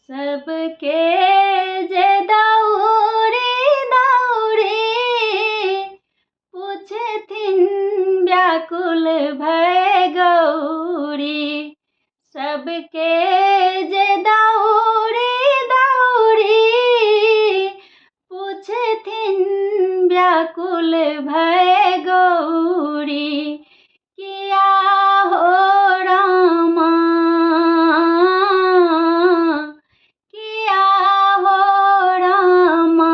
सबके जे दौरी दौरी पूछथिन व्याकुल भय गौरी। सबके जे दौरी दौरी पूछथिन व्याकुल भय गौरी। किया हो रामा, किया हो रामा,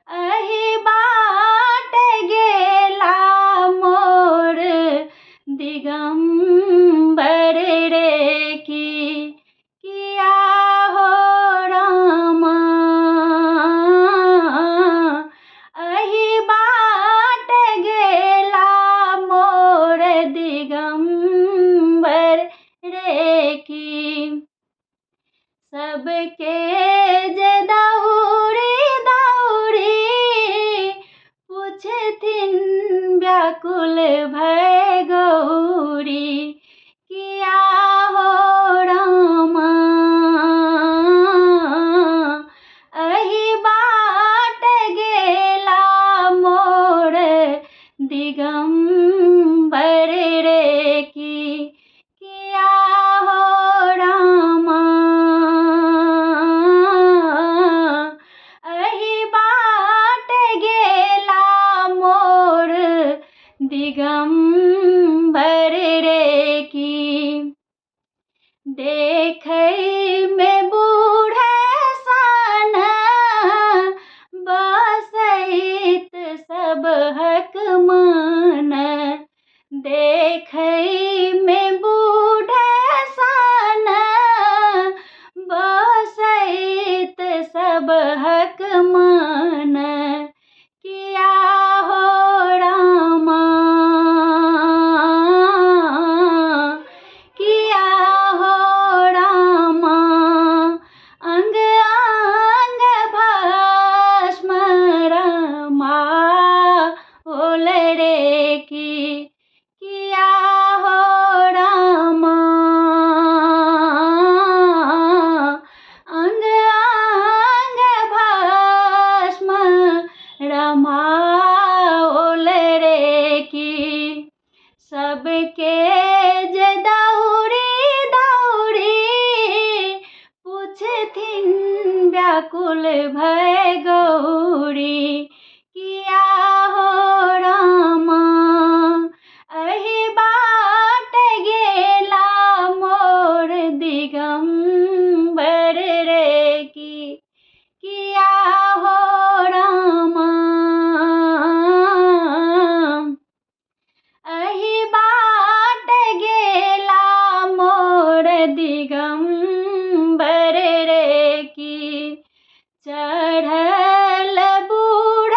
अहि बाट गेला मोर दिगंबर रे की। किया हो रामा, अहि बाट गेला मोर दिगंबर रे की। सबके जे दौरी दौरी पूछथिन व्याकुल भय गौरी। किया हो रामा, अहि बाट गेला मोर दिगंबर रे की। किया हो रामा, अहि बाट गेला मोर दिगंबर रे की। देखै में बूढ़े सन बसैत सब हक मन। देखै में बूढ़े सन बसैत सब हक मन। किया हो रामा, किया हो रामा, अंग अंग भस्म रमाओल रे की। किया हो रामा, अंग अंग भस्म रमाओल रे की। सबके जे दौरी दौरी पूछथिन व्याकुल भय गौरी। किया हो रामा, अहि बाट गेला मोर दिगंबर रे की। किया हो रामा, अहि बाट गेला मोर दिगंबर रे की। चढ़ल बूढ़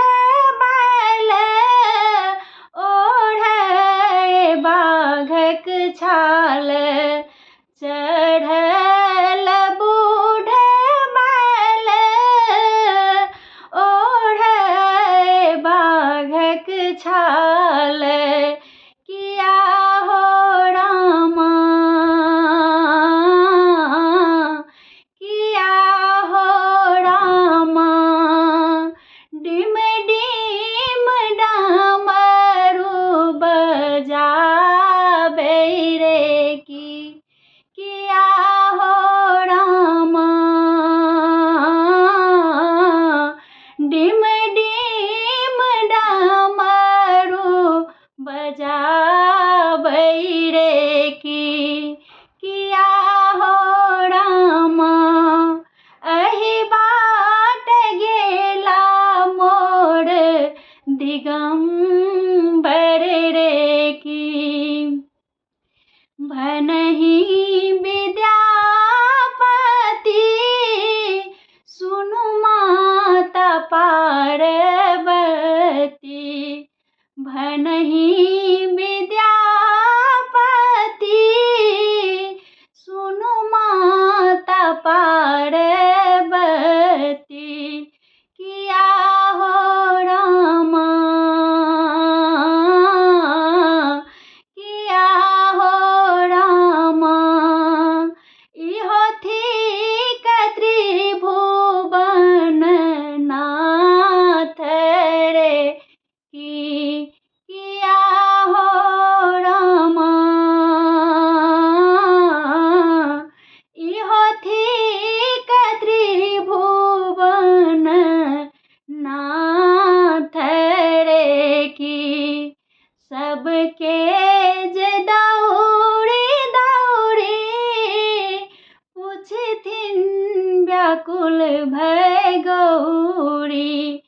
व्याकुल भय गौरी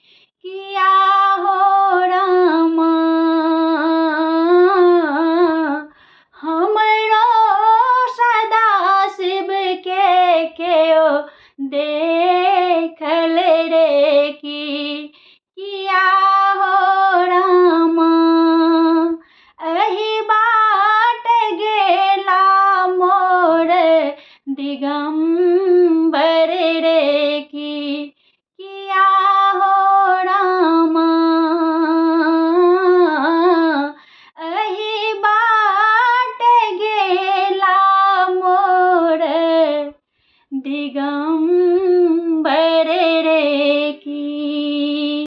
किया हो रामा। हमरो सदा शिव के केओ देखल रे की किया हो रामा। एहि बाट गेला मोर दिगंबर रे की किया हो रामा। एहि बाट गेला मोर दिगंबर रे